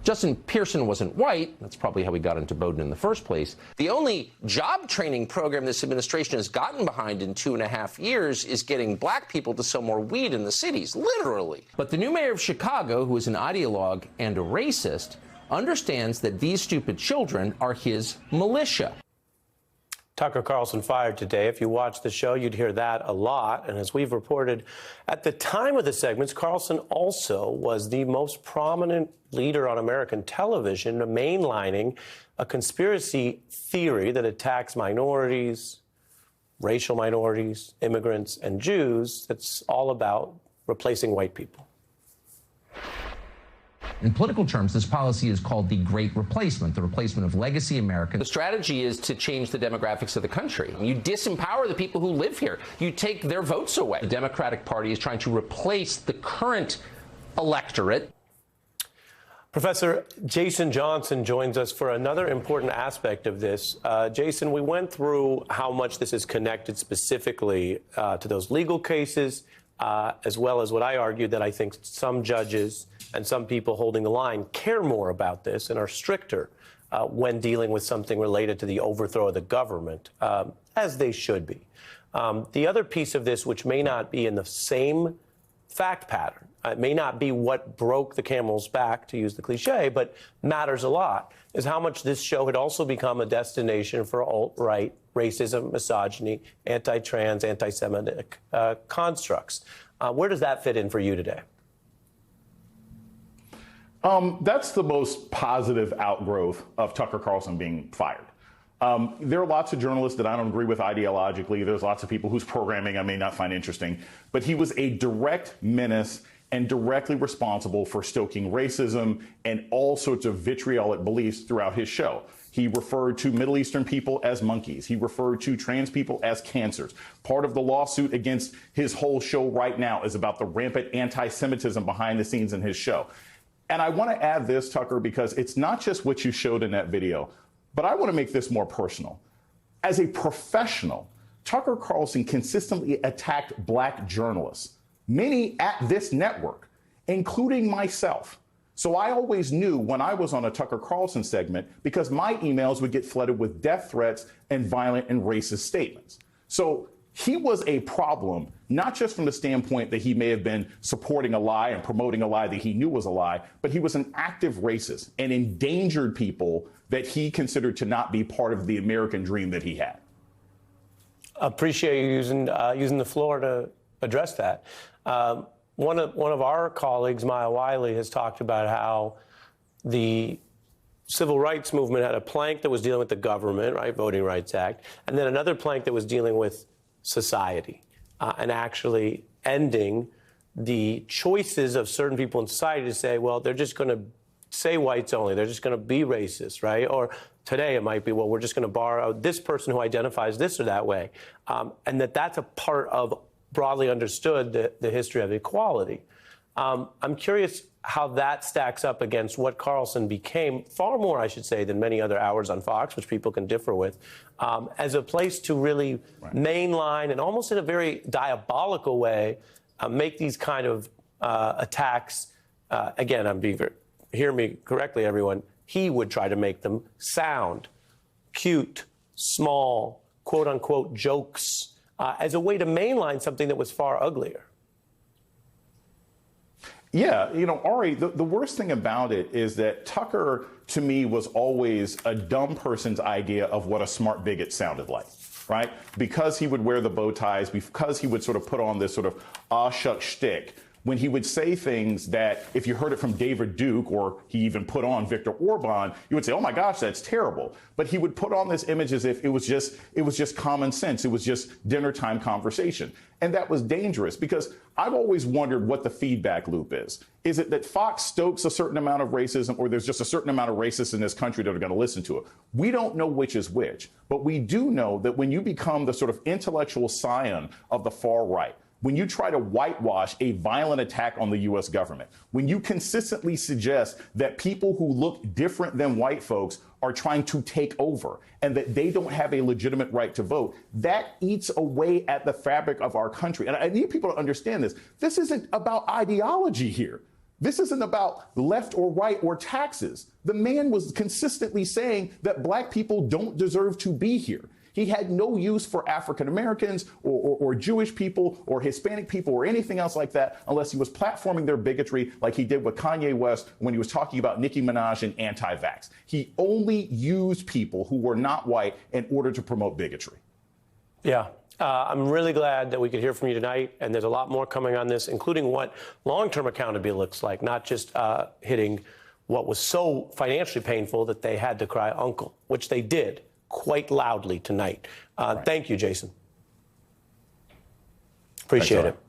Justin Pearson wasn't white. That's probably how he got into Bowdoin in the first place. The only job training program this administration has gotten behind in 2.5 years is getting black people to sell more weed in the cities, literally. But the new mayor of Chicago, who is an ideologue and a racist, understands that these stupid children are his militia. Tucker Carlson fired today. If you watch the show, you'd hear that a lot. And as we've reported, at the time of the segments, Carlson also was the most prominent leader on American television mainlining a conspiracy theory that attacks minorities, racial minorities, immigrants, and Jews. That's all about replacing white people. In political terms, this policy is called the Great Replacement, the replacement of legacy Americans. The strategy is to change the demographics of the country. You disempower the people who live here. You take their votes away. The Democratic Party is trying to replace the current electorate. Professor Jason Johnson joins us for another important aspect of this. Jason, we went through how much this is connected specifically to those legal cases, as well as what I argued that I think some judges and some people holding the line care more about this and are stricter when dealing with something related to the overthrow of the government, as they should be. The other piece of this, which may not be in the same fact pattern, it may not be what broke the camel's back, to use the cliche, but matters a lot, is how much this show had also become a destination for alt-right racism, misogyny, anti-trans, anti-Semitic constructs. Where does that fit in for you today? That's the most positive outgrowth of Tucker Carlson being fired. There are lots of journalists that I don't agree with ideologically. There's lots of people whose programming I may not find interesting. But he was a direct menace and directly responsible for stoking racism and all sorts of vitriolic beliefs throughout his show. He referred to Middle Eastern people as monkeys. He referred to trans people as cancers. Part of the lawsuit against his whole show right now is about the rampant anti-Semitism behind the scenes in his show. And I want to add this, Tucker, because it's not just what you showed in that video, but I want to make this more personal. As a professional, Tucker Carlson consistently attacked black journalists, many at this network, including myself. So I always knew when I was on a Tucker Carlson segment because my emails would get flooded with death threats and violent and racist statements. So he was a problem, not just from the standpoint that he may have been supporting a lie and promoting a lie that he knew was a lie, but he was an active racist and endangered people that he considered to not be part of the American dream that he had. Appreciate you using the floor to address that. One of our colleagues, Maya Wiley, has talked about how the civil rights movement had a plank that was dealing with the government, right, Voting Rights Act, and then another plank that was dealing with society and actually ending the choices of certain people in society to say, well, they're just going to say whites only. They're just going to be racist, right? Or today it might be, well, we're just going to borrow this person who identifies this or that way. And that's a part of broadly understood the history of equality. I'm curious how that stacks up against what Carlson became, far more, I should say, than many other hours on Fox, which people can differ with, as a place to really mainline and almost in a very diabolical way make these kind of attacks. Again, hear me correctly, everyone. He would try to make them sound cute, small, quote unquote jokes, as a way to mainline something that was far uglier. Yeah, you know, Ari, the worst thing about it is that Tucker, to me, was always a dumb person's idea of what a smart bigot sounded like, right? Because he would wear the bow ties, because he would sort of put on this sort of aw shuck shtick, when he would say things that if you heard it from David Duke or he even put on Viktor Orban, you would say, oh my gosh, that's terrible. But he would put on this image as if it was just common sense. It was just dinner time conversation. And that was dangerous because I've always wondered what the feedback loop is. Is it that Fox stokes a certain amount of racism or there's just a certain amount of racists in this country that are going to listen to it? We don't know which is which, but we do know that when you become the sort of intellectual scion of the far right, when you try to whitewash a violent attack on the U.S. government, when you consistently suggest that people who look different than white folks are trying to take over and that they don't have a legitimate right to vote, that eats away at the fabric of our country. And I need people to understand this. This isn't about ideology here. This isn't about left or right or taxes. The man was consistently saying that black people don't deserve to be here. He had no use for African Americans or Jewish people or Hispanic people or anything else like that unless he was platforming their bigotry like he did with Kanye West when he was talking about Nicki Minaj and anti-vax. He only used people who were not white in order to promote bigotry. Yeah. I'm really glad that we could hear from you tonight, and there's a lot more coming on this, including what long-term accountability looks like, not just hitting what was so financially painful that they had to cry uncle, which they did quite loudly tonight. Right. Thank you, Jason. Appreciate it.